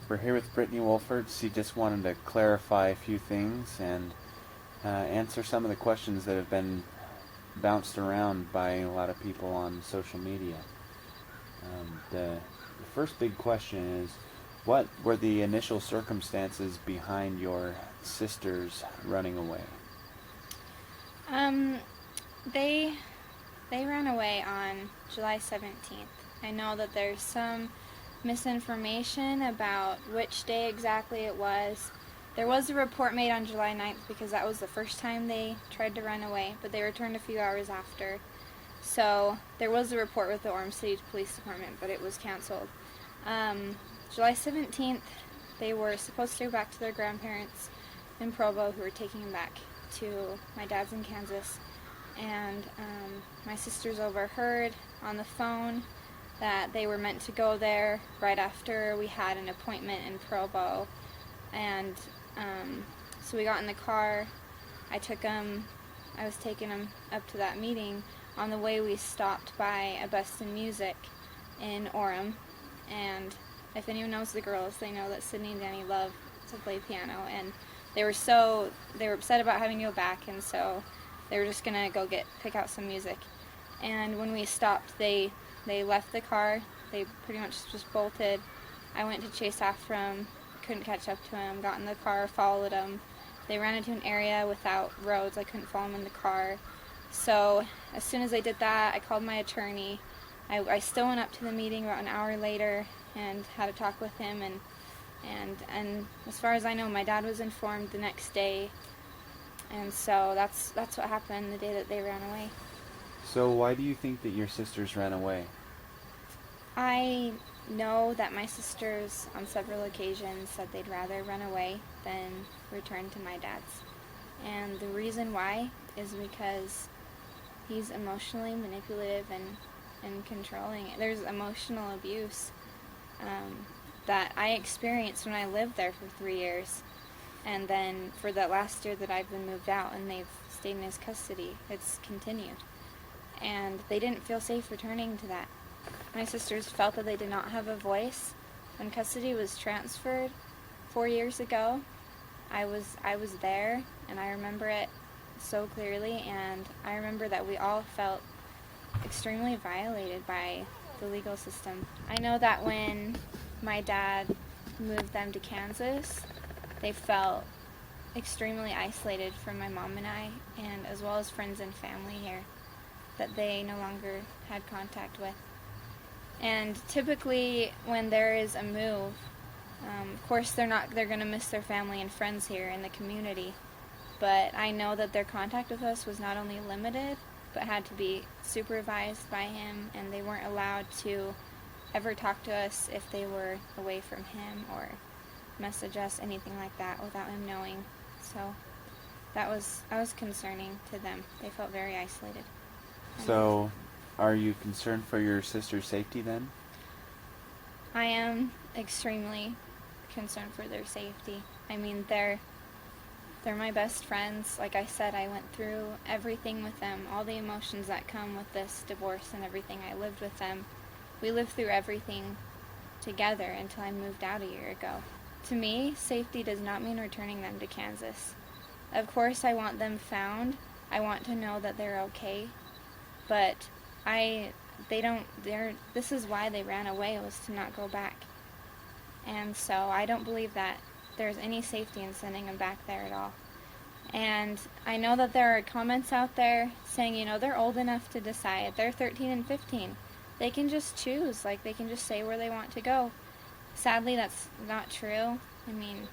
We're here with Brittany Wolferts. She just wanted to clarify a few things and answer some of the questions that have been bounced around by a lot of people on social media. The first big question is, what were the initial circumstances behind your sisters running away? Um, they they ran away on July 17th. I know that there's some misinformation about which day exactly it was. There was a report made on July 9th because that was the first time they tried to run away, but they returned a few hours after. So there was a report with the Orem City Police Department, but it was canceled. July 17th, they were supposed to go back to their grandparents in Provo, who were taking them back to my dad's in Kansas. And my sisters overheard on the phone that they were meant to go there right after we had an appointment in Provo. And so we got in the car. I was taking them up to that meeting. On the way, we stopped by a Best in Music in Orem, and if anyone knows the girls, they know that Sydney and Danny love to play piano, and they were upset about having to go back, and so they were just gonna go pick out some music. And when we stopped, they left the car. They pretty much just bolted. I went to chase after them, couldn't catch up to them. Got in the car, followed them. They ran into an area without roads. I couldn't follow them in the car. So as soon as I did that, I called my attorney. I still went up to the meeting about an hour later and had a talk with him, and as far as I know, my dad was informed the next day, and so that's what happened the day that they ran away. So why do you think that your sisters ran away? I know that my sisters on several occasions said they'd rather run away than return to my dad's, and the reason why is because he's emotionally manipulative and controlling. There's emotional abuse that I experienced when I lived there for 3 years. And then for the last year that I've been moved out and they've stayed in his custody, it's continued. And they didn't feel safe returning to that. My sisters felt that they did not have a voice. When custody was transferred 4 years ago, I was there, and I remember it so clearly, and I remember that we all felt extremely violated by the legal system. I know that when my dad moved them to Kansas, they felt extremely isolated from my mom and I, and as well as friends and family here that they no longer had contact with. And typically when there is a move, of course they're going to miss their family and friends here in the community, but I know that their contact with us was not only limited, but had to be supervised by him, and they weren't allowed to ever talk to us if they were away from him or message us, anything like that, without him knowing. So that was concerning to them. They felt very isolated. So, are you concerned for your sister's safety then? I am extremely concerned for their safety. I mean, they're my best friends. Like I said, I went through everything with them, all the emotions that come with this divorce and everything. I lived with them. We lived through everything together until I moved out a year ago. To me, safety does not mean returning them to Kansas. Of course, I want them found. I want to know that they're okay. But this is why they ran away, was to not go back. And so I don't believe that there's any safety in sending them back there at all. And I know that there are comments out there saying, they're old enough to decide. They're 13 and 15. They can just choose. Like, they can just say where they want to go. Sadly, that's not true. I mean,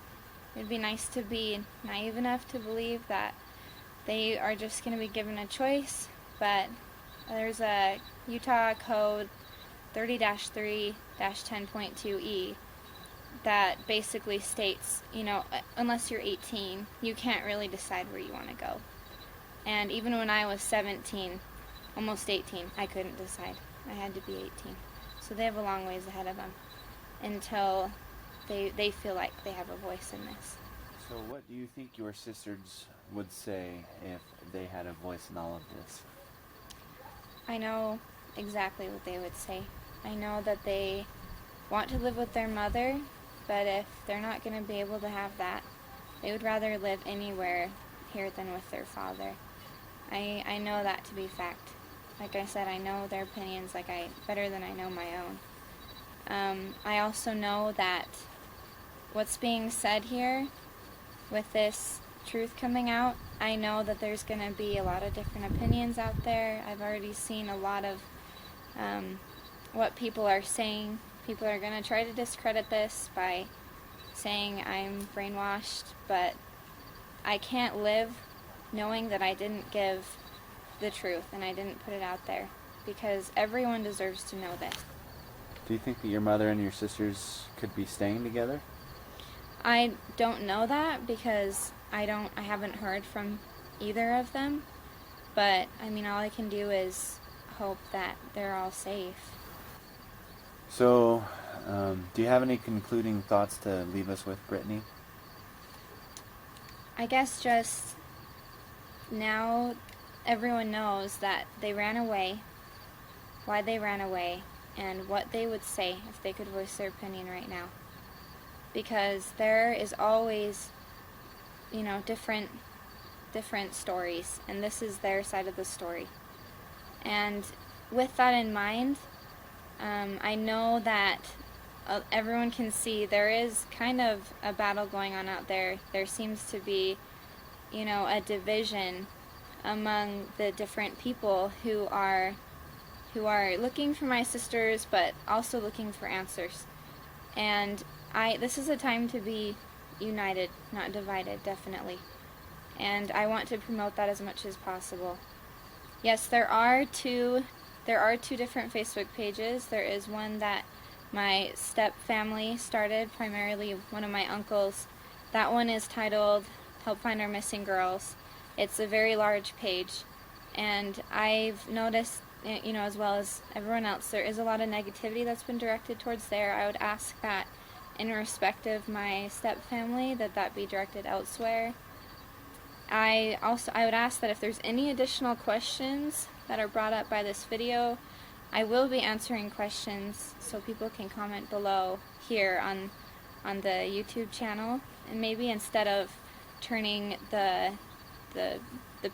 it'd be nice to be naive enough to believe that they are just going to be given a choice, but there's a Utah Code 30-3-10.2E that basically states, unless you're 18, you can't really decide where you want to go. And even when I was 17, almost 18, I couldn't decide. I had to be 18. So they have a long ways ahead of them until they feel like they have a voice in this. So what do you think your sisters would say if they had a voice in all of this? I know exactly what they would say. I know that they want to live with their mother, but if they're not going to be able to have that, they would rather live anywhere here than with their father. I know that to be fact. Like I said, I know their opinions better than I know my own. I also know that what's being said here with this truth coming out, I know that there's going to be a lot of different opinions out there. I've already seen a lot of what people are saying. People are going to try to discredit this by saying I'm brainwashed, but I can't live knowing that I didn't give the truth and I didn't put it out there, because everyone deserves to know this. Do you think that your mother and your sisters could be staying together? I don't know that because I haven't heard from either of them, but I mean, all I can do is hope that they're all safe. So, do you have any concluding thoughts to leave us with, Brittany? I guess just now everyone knows that they ran away, why they ran away, and what they would say if they could voice their opinion right now. Because there is always, different stories, and this is their side of the story. And with that in mind, I know that everyone can see there is kind of a battle going on out there. There seems to be, a division among the different people who are looking for my sisters, but also looking for answers. And this is a time to be united, not divided, definitely. And I want to promote that as much as possible. Yes, there are two different Facebook pages. There is one that my step family started, primarily one of my uncles. That one is titled Help Find Our Missing Girls. It's a very large page, and I've noticed, as well as everyone else, there is a lot of negativity that's been directed towards there. I would ask that, in respect of my step family, that be directed elsewhere. I would ask that if there's any additional questions that are brought up by this video, I will be answering questions, so people can comment below here on the YouTube channel, and maybe instead of turning the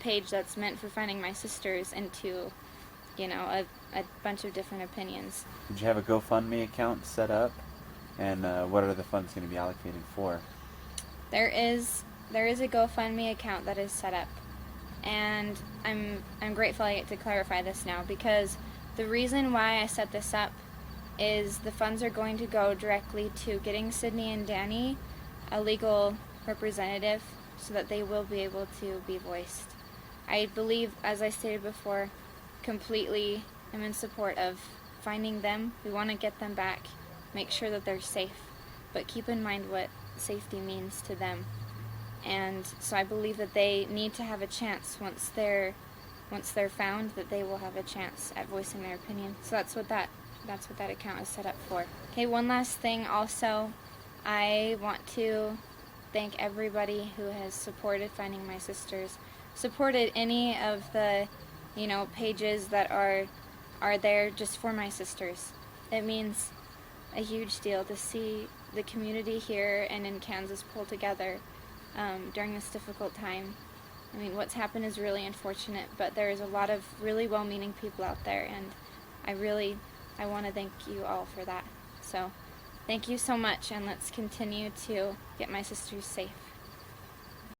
page that's meant for finding my sisters into, a bunch of different opinions. Did you have a GoFundMe account set up? And what are the funds going to be allocated for? There is a GoFundMe account that is set up, and I'm grateful I get to clarify this now, because the reason why I set this up is the funds are going to go directly to getting Sydney and Danny a legal representative so that they will be able to be voiced. I believe, as I stated before, completely am in support of finding them. We want to get them back, make sure that they're safe, but keep in mind what safety means to them. And so I believe that they need to have a chance once they're found, that they will have a chance at voicing their opinion. So that's what that account is set up for. Okay, one last thing also, I want to thank everybody who has supported finding my sisters, supported any of the pages that are there just for my sisters. It means a huge deal to see the community here and in Kansas pull together during this difficult time. I mean, what's happened is really unfortunate, but there is a lot of really well-meaning people out there, and I want to thank you all for that. So thank you so much, and let's continue to get my sisters safe.